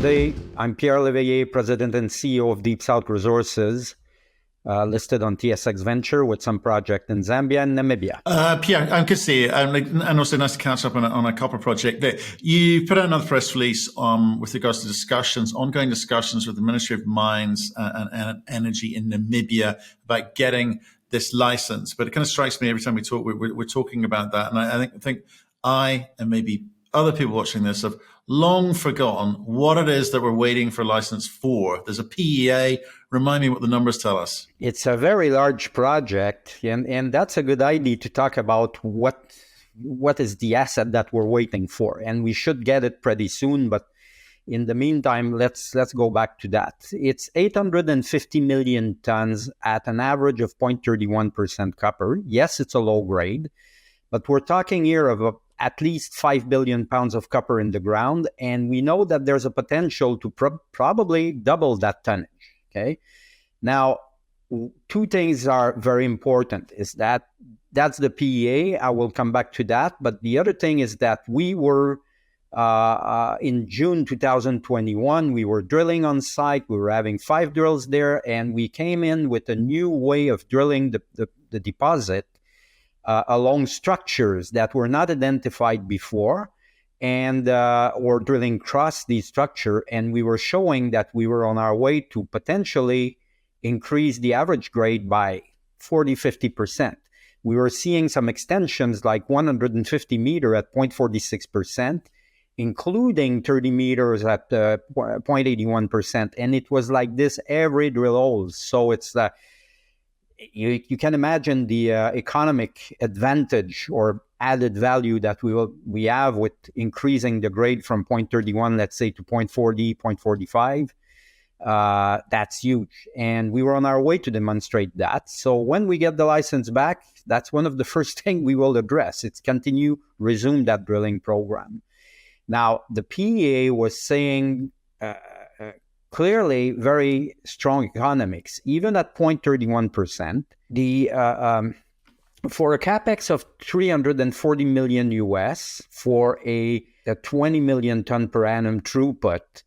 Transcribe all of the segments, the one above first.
Today, I'm Pierre Léveillé, President and CEO of Deep South Resources, listed on TSX Venture with some project in Zambia and Namibia. Pierre, I'm good to see you. And also nice to catch up on a copper project. You put out another press release with regards to ongoing discussions with the Ministry of Mines and Energy in Namibia about getting this license. But it kind of strikes me every time we talk, we're talking about that. And I think I and maybe other people watching this have long forgotten what it is that we're waiting for a license for. There's a PEA. Remind me what the numbers tell us. It's a very large project, and that's a good idea to talk about what is the asset that we're waiting for. And we should get it pretty soon, but in the meantime, let's go back to that. It's 850 million tons at an average of 0.31% copper. Yes, it's a low grade, but we're talking here of at least 5 billion pounds of copper in the ground, and we know that there's a potential to probably double that tonnage. Okay. Now, two things are very important. That's the PEA. I will come back to that. But the other thing is that we were in June 2021, we were drilling on site. We were having 5 drills there, and we came in with a new way of drilling the deposit along structures that were not identified before, and or drilling across the structure. And we were showing that we were on our way to potentially increase the average grade by 40-50%. We were seeing some extensions like 150 meter at 0.46%, including 30 meters at 0.81%. And it was like this every drill hole. So it's you can imagine the economic advantage or added value that we have with increasing the grade from 0.31, let's say, to 0.40, 0.45. That's huge. And we were on our way to demonstrate that. So when we get the license back, that's one of the first things we will address. It's resume that drilling program. Now, the PEA was saying clearly very strong economics, even at 0.31%. For a capex of $340 million US for a 20 million ton per annum throughput,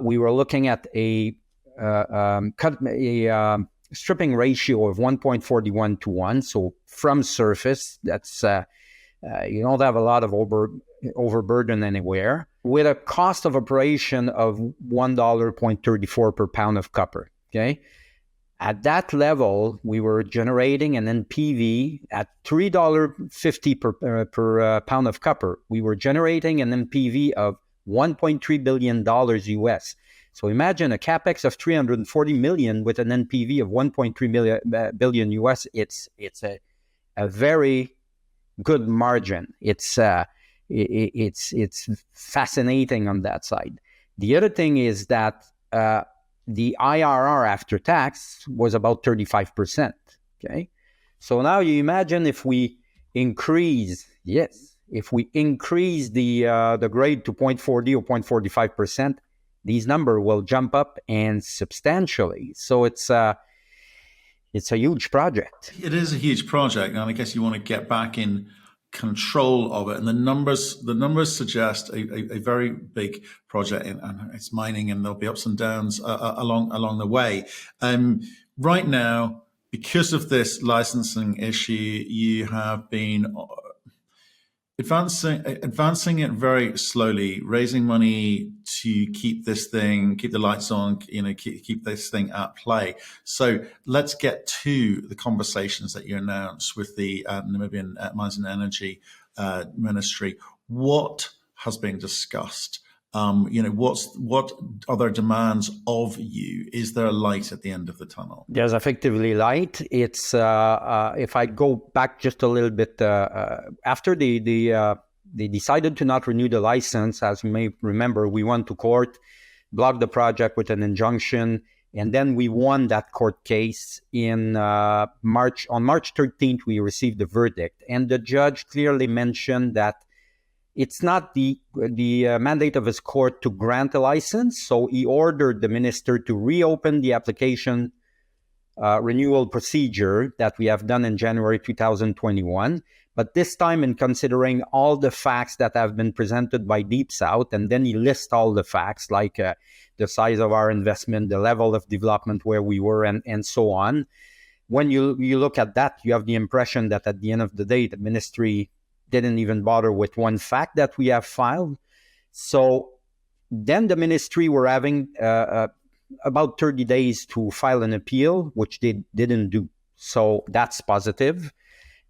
we were looking at a stripping ratio of 1.41 to 1. So from surface, that's you don't have a lot of overburden anywhere, with a cost of operation of $1.34 per pound of copper. Okay. At that level, we were generating an NPV at $3.50 per pound of copper. We were generating an NPV of $1.3 billion US. So imagine a capex of 340 million with an NPV of 1.3 billion US. It's a very good margin. It's fascinating on that side. The other thing is that the IRR after tax was about 35%. Okay, so now you imagine if we increase the grade to 0.40 or 0.45%, these numbers will jump up and substantially. So it's a huge project. It is a huge project, and I guess you want to get back in control of it. And the numbers suggest a very big project, and it's mining, and there'll be ups and downs along the way. Right now, because of this licensing issue, you have been advancing it very slowly, raising money to keep the lights on, keep this thing at play. So let's get to the conversations that you announced with the Namibian Mines and Energy Ministry. What has been discussed? What are their demands of you? Is there a light at the end of the tunnel? There's effectively light. It's if I go back just a little bit, after they decided to not renew the license, as you may remember, we went to court, blocked the project with an injunction, and then we won that court case in March. On March 13th, we received the verdict, and the judge clearly mentioned that it's not the mandate of his court to grant a license. So he ordered the minister to reopen the application renewal procedure that we have done in January 2021. But this time, in considering all the facts that have been presented by Deep South, and then he lists all the facts, like the size of our investment, the level of development where we were, and so on. When you look at that, you have the impression that at the end of the day, the ministry didn't even bother with one fact that we have filed. So then the ministry were having about 30 days to file an appeal, which they didn't do. So that's positive.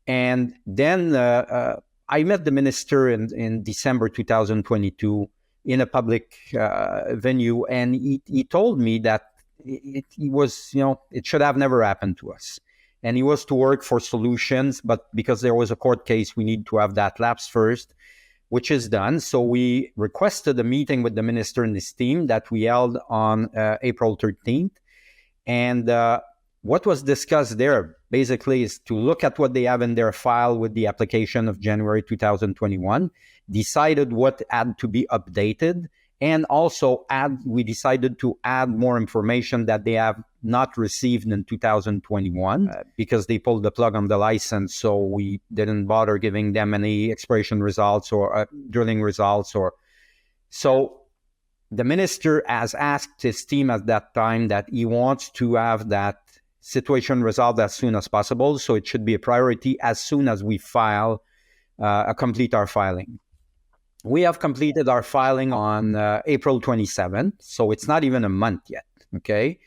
And then I met the minister in December 2022 in a public venue, and he told me that it was, it should have never happened to us. And he was to work for solutions, but because there was a court case, we need to have that lapse first, which is done. So we requested a meeting with the minister and his team that we held on April 13th. And what was discussed there basically is to look at what they have in their file with the application of January 2021, decided what had to be updated, and also we decided to add more information that they have not received in 2021 because they pulled the plug on the license. So we didn't bother giving them any exploration results or drilling results. So the minister has asked his team at that time that he wants to have that situation resolved as soon as possible. So it should be a priority as soon as we complete our filing. We have completed our filing on April 27th, so it's not even a month yet, okay?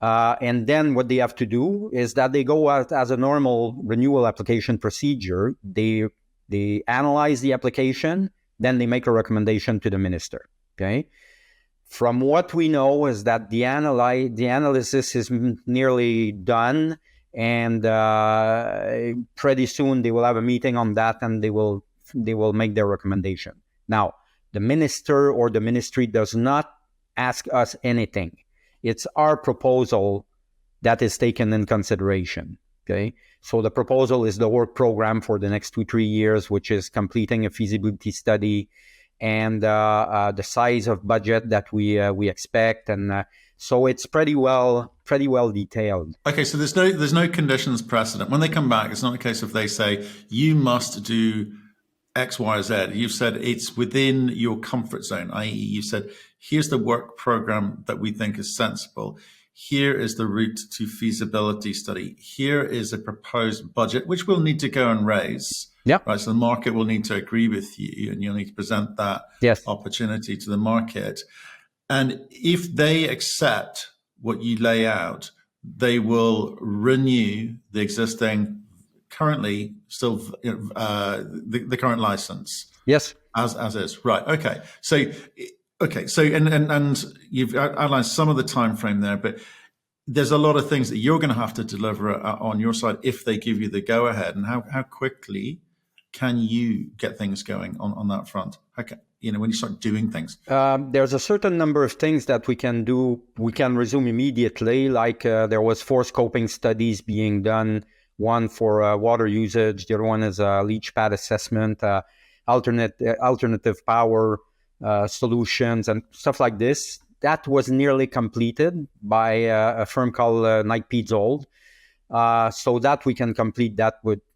And then what they have to do is that they go out as a normal renewal application procedure. They analyze the application, then they make a recommendation to the minister, okay? From what we know is that the analysis is nearly done, and pretty soon they will have a meeting on that, and they will make their recommendation. Now, the minister or the ministry does not ask us anything. It's our proposal that is taken in consideration, okay? So the proposal is the work program for the next 2-3 years, which is completing a feasibility study and the size of budget that we expect. And so it's pretty well detailed. Okay, so there's no conditions precedent. When they come back, it's not a case of they say, you must do X, Y, Z. You've said it's within your comfort zone, i.e. you said, here's the work program that we think is sensible. Here is the route to feasibility study. Here is a proposed budget, which we'll need to go and raise. Yep. Right. So the market will need to agree with you, and you'll need to present that opportunity to the market. And if they accept what you lay out, they will renew the existing currently still the current license. Yes. As is. Right. Okay. So and you've outlined some of the time frame there, but there's a lot of things that you're going to have to deliver on your side if they give you the go ahead. And how quickly can you get things going on that front? Okay. When you start doing things, there's a certain number of things that we can do. We can resume immediately. Like there was 4 scoping studies being done. One for water usage. The other one is a leach pad assessment, alternative power solutions, and stuff like this. That was nearly completed by a firm called Knight Piedzold. So that we can complete that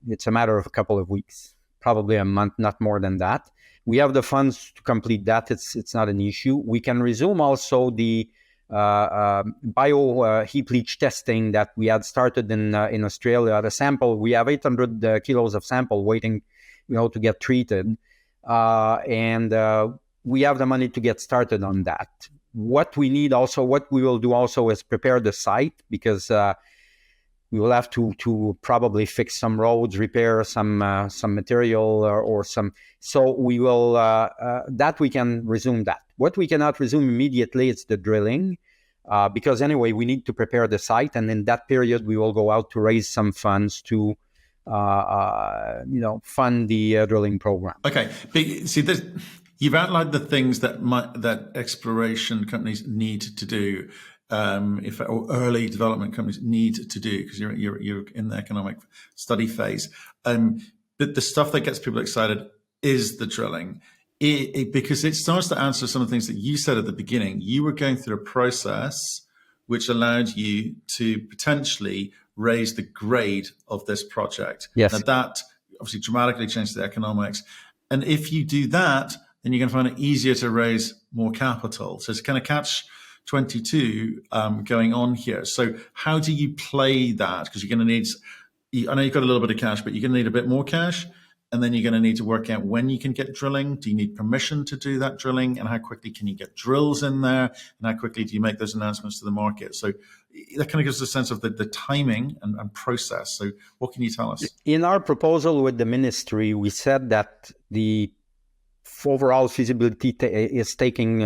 it's a matter of a couple of weeks, probably a month, not more than that. We have the funds to complete that. It's not an issue. We can resume also the bio heap leach testing that we had started in Australia. The sample, we have 800 kilos of sample waiting, to get treated, and we have the money to get started on that. What we will do also is prepare the site, because we will have to probably fix some roads, repair some material or some. So we will that we can resume that. What we cannot resume immediately is the drilling, because anyway we need to prepare the site, and in that period we will go out to raise some funds to fund the drilling program. Okay, see, you've outlined the things that exploration companies need to do. Or early development companies need to do, because you're in the economic study phase. But the stuff that gets people excited is the drilling, because it starts to answer some of the things that you said at the beginning. You were going through a process which allowed you to potentially raise the grade of this project. Yes. Now that obviously dramatically change the economics. And if you do that, then you're going to find it easier to raise more capital. So it's kind of catch 22 going on here. So how do you play that? Because you're going to need, I know you've got a little bit of cash, but you're going to need a bit more cash. And then you're going to need to work out when you can get drilling. Do you need permission to do that drilling? And how quickly can you get drills in there? And how quickly do you make those announcements to the market? So that kind of gives us a sense of the timing and process. So what can you tell us? In our proposal with the ministry, we said that the overall feasibility is taking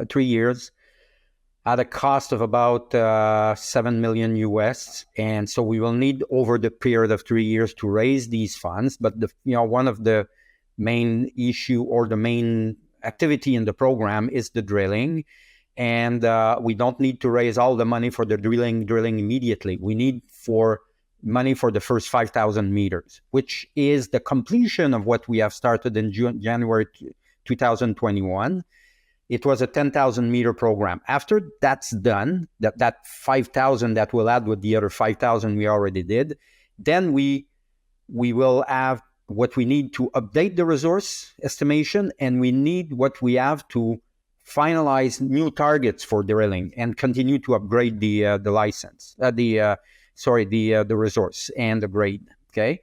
3 years at a cost of about 7 million US. And so we will need over the period of 3 years to raise these funds. But one of the main issue or the main activity in the program is the drilling. And we don't need to raise all the money for the drilling immediately. We need money for the first 5,000 meters, which is the completion of what we have started in January 2021. It was a 10,000 meter program. After that's done, that 5,000 that we'll add with the other 5,000 we already did, then we will have what we need to update the resource estimation, and we need what we have to finalize new targets for drilling and continue to upgrade the resource and the grade. Okay.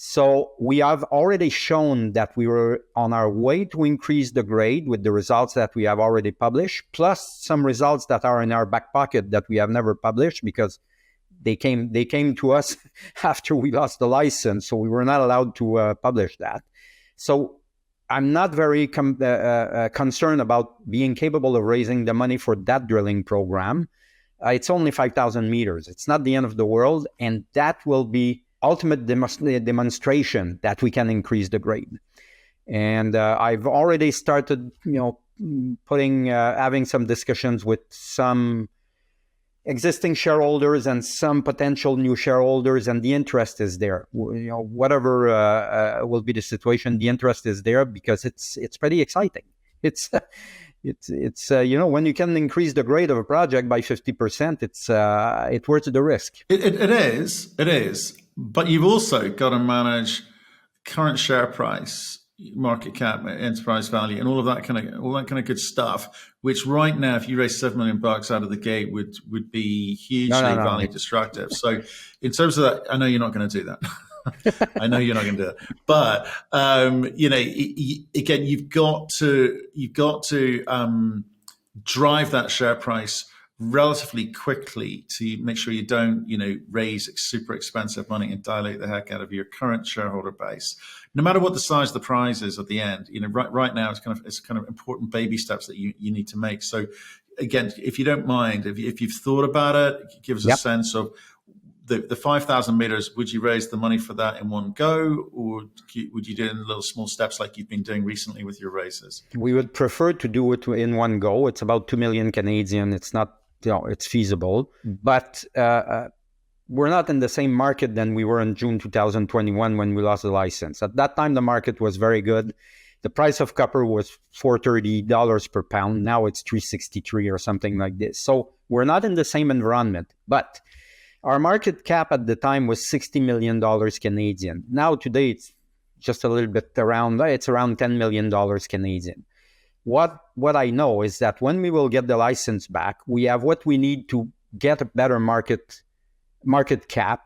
So we have already shown that we were on our way to increase the grade with the results that we have already published, plus some results that are in our back pocket that we have never published because they came to us after we lost the license, so we were not allowed to publish that. So I'm not very concerned about being capable of raising the money for that drilling program. It's only 5,000 meters. It's not the end of the world, and that will be ultimate demonstration that we can increase the grade. And I've already started, having some discussions with some existing shareholders and some potential new shareholders, and the interest is there. Whatever will be the situation, the interest is there because it's pretty exciting. It's when you can increase the grade of a project by 50%, it's worth the risk. It is. But you've also got to manage current share price, market cap, enterprise value, and all that kind of good stuff. Which right now, if you raise $7 million out of the gate, would be hugely value destructive. So, in terms of that, I know you're not going to do that. I know you're not going to do it. But again, you've got to drive that share price relatively quickly to make sure you don't, raise super expensive money and dilute the heck out of your current shareholder base. No matter what the size of the prize is at the end, right now it's kind of important baby steps that you need to make. So again, if you don't mind, if you've thought about it, give us a sense of the 5,000 meters. Would you raise the money for that in one go, or would you do it in little small steps like you've been doing recently with your raises? We would prefer to do it in one go. It's about 2 million Canadian. It's not, it's feasible, but we're not in the same market than we were in June 2021 when we lost the license. At that time, the market was very good. The price of copper was $430 per pound. Now it's $363 or something like this. So we're not in the same environment, but our market cap at the time was $60 million Canadian. Now today it's just a little bit around $10 million Canadian. What I know is that when we will get the license back, we have what we need to get a better market cap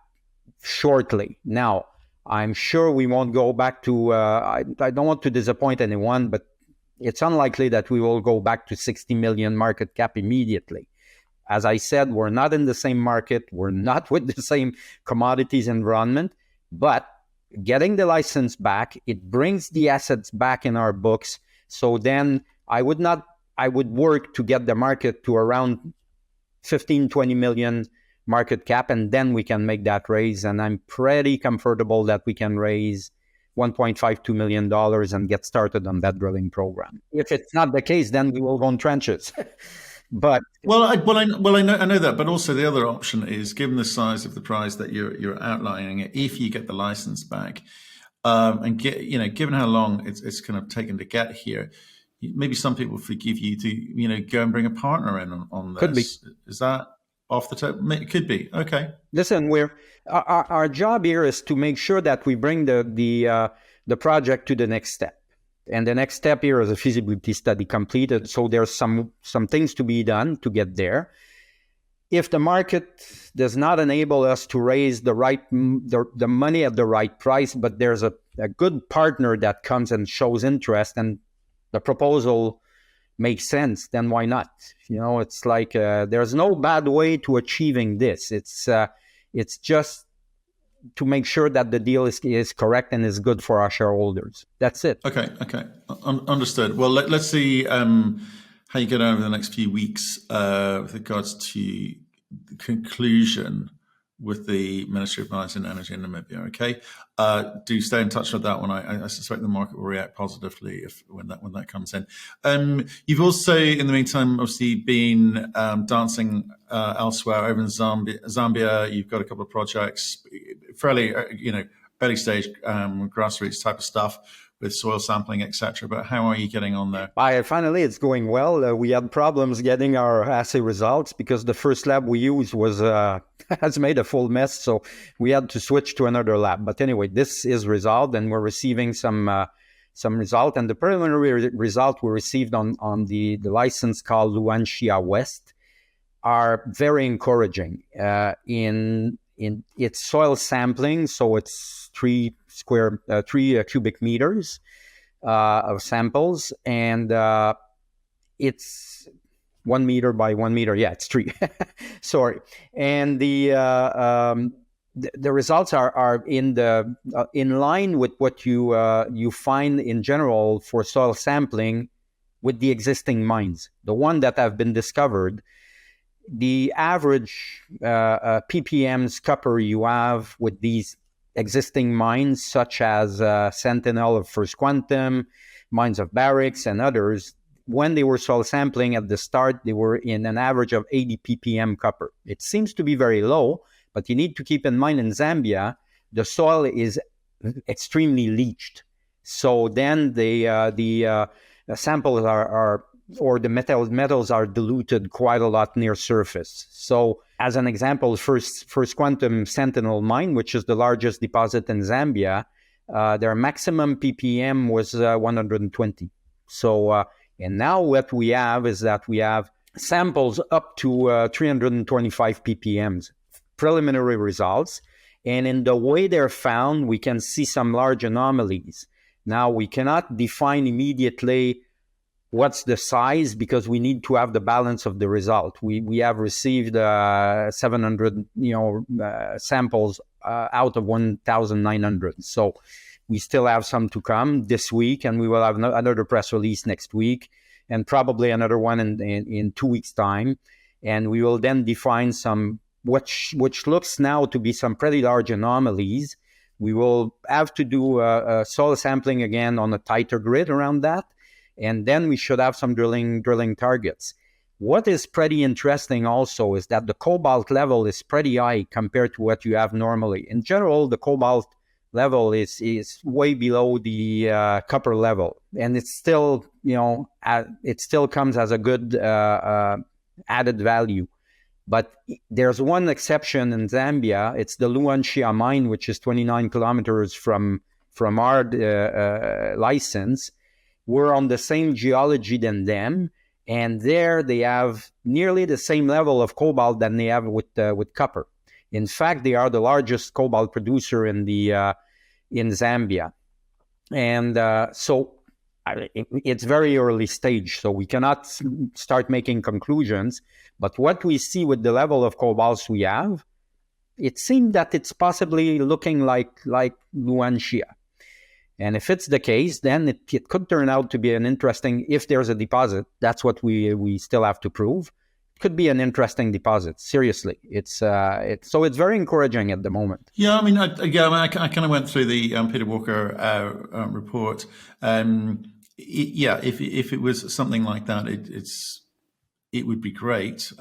shortly. Now, I'm sure we won't go back to, I don't want to disappoint anyone, but it's unlikely that we will go back to 60 million market cap immediately. As I said, we're not in the same market. We're not with the same commodities environment, but getting the license back, it brings the assets back in our books. So then I would work to get the market to around 15, 20 million market cap, and then we can make that raise. And I'm pretty comfortable that we can raise $1.52 million and get started on that drilling program. If it's not the case, then we will go in trenches. But I know that, but also the other option is, given the size of the prize that you're outlining, if you get the license back, and given how long it's kind of taken to get here, maybe some people forgive you to go and bring a partner in on this. Could be. Is that off the top? It could be. Okay. Listen, our job here is to make sure that we bring the project to the next step. And the next step here is a feasibility study completed. So there's some things to be done to get there. If the market does not enable us to raise the money at the right price, but there's a good partner that comes and shows interest and the proposal makes sense, then why not? It's like there's no bad way to achieving this. It's just to make sure that the deal is correct and is good for our shareholders. That's it. Okay. Understood. Well, let's see how you get on over the next few weeks with regards to the conclusion with the Ministry of Mines and Energy in Namibia. Okay, do stay in touch with that one. I suspect the market will react positively when that comes in. You've also, in the meantime, obviously been dancing elsewhere over in Zambia. You've got a couple of projects, fairly early stage grassroots type of stuff, with soil sampling, etc. But how are you getting on there? Finally, it's going well. We had problems getting our assay results because the first lab we used has made a full mess, so we had to switch to another lab. But anyway, this is resolved, and we're receiving some result. And the preliminary result we received on the license called Luanshya West are very encouraging in its soil sampling. So it's 3 cubic meters of samples, and it's 1 meter by 1 meter. Yeah, it's 3. Sorry. And the results are in line with what you find in general for soil sampling with the existing mines. The one that have been discovered, the average ppms copper you have with these existing mines, such as Sentinel of First Quantum, mines of Barracks, and others, when they were soil sampling at the start, they were in an average of 80 ppm copper. It seems to be very low, but you need to keep in mind in Zambia, the soil is extremely leached. So then the samples or the metals are diluted quite a lot near surface. So as an example, First Quantum Sentinel mine, which is the largest deposit in Zambia, their maximum ppm was 120. So, and now what we have is that we have samples up to 325 ppms, preliminary results. And in the way they're found, we can see some large anomalies. Now, we cannot define immediately what's the size because we need to have the balance of the result. We have received 700 samples out of 1,900. So we still have some to come this week, and we will have another press release next week, and probably another one in 2 weeks' time. And we will then define some which looks now to be some pretty large anomalies. We will have to do soil sampling again on a tighter grid around that. And then we should have some drilling targets. What is pretty interesting also is that the cobalt level is pretty high compared to what you have normally. In general, the cobalt level is way below the copper level, and it's still, it still comes as a good added value. But there's one exception in Zambia. It's the Luanshya mine, which is 29 kilometers from our license. We're on the same geology than them, and there they have nearly the same level of cobalt than they have with copper. In fact, they are the largest cobalt producer in Zambia, and so it's very early stage, so we cannot start making conclusions. But what we see with the level of cobalts we have, it seems that it's possibly looking like Luanshya. And if it's the case, then it could turn out to be an interesting, if there's a deposit, that's what we still have to prove. It could be an interesting deposit. Seriously, it's very encouraging at the moment. Yeah, I mean, I kind of went through the Peter Walker report. If it was something like that, it would be great.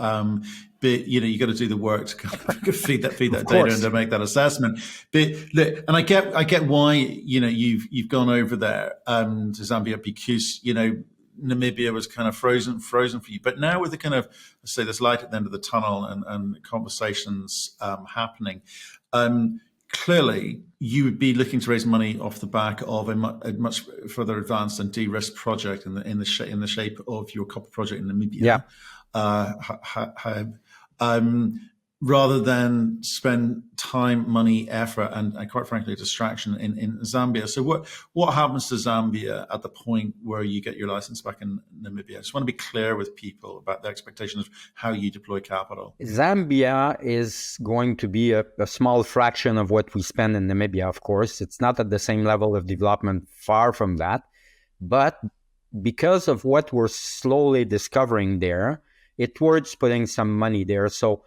But you got to do the work to feed that data and to make that assessment. But look, and I get why you've gone over there to Zambia, because Namibia was kind of frozen for you. But now with the kind of, let's say, this light at the end of the tunnel and conversations happening, clearly you would be looking to raise money off the back of a much further advanced and de-risked project in the shape of your copper project in Namibia. Rather than spend time, money, effort, and quite frankly, distraction in Zambia. So what happens to Zambia at the point where you get your license back in Namibia? I just want to be clear with people about the expectation of how you deploy capital. Zambia is going to be a small fraction of what we spend in Namibia, of course. It's not at the same level of development, far from that. But because of what we're slowly discovering there, it's worth putting some money there. So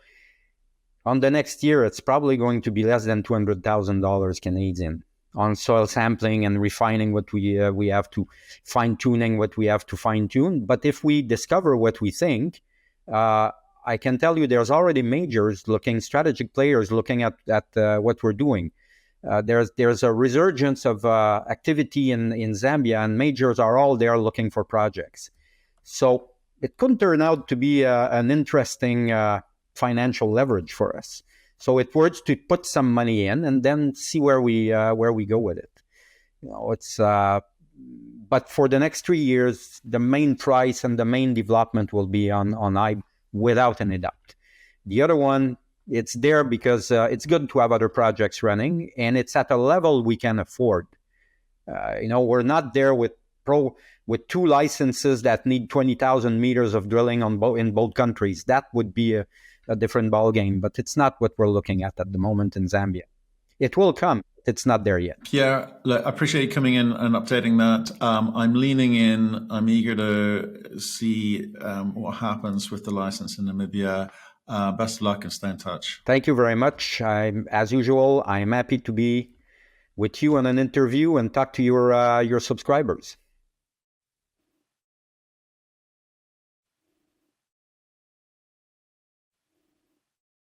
on the next year, it's probably going to be less than $200,000 Canadian on soil sampling and refining what we have to, fine-tuning what we have to fine-tune. But if we discover what we think, I can tell you there's already majors looking, strategic players looking at what we're doing. There's a resurgence of activity in Zambia, and majors are all there looking for projects. So it could turn out to be an interesting financial leverage for us. So it's worth to put some money in and then see where we go with it. It's but for the next 3 years, the main price and the main development will be on IBE without any doubt. The other one, it's there because it's good to have other projects running, and it's at a level we can afford. We're not there with 2 licenses that need 20,000 meters of drilling in both countries. That would be a different ballgame, but it's not what we're looking at the moment in Zambia. It will come. It's not there yet. Pierre, I appreciate you coming in and updating that. I'm leaning in. I'm eager to see what happens with the license in Namibia. Best of luck and stay in touch. Thank you very much. As usual, I'm happy to be with you on an interview and talk to your subscribers.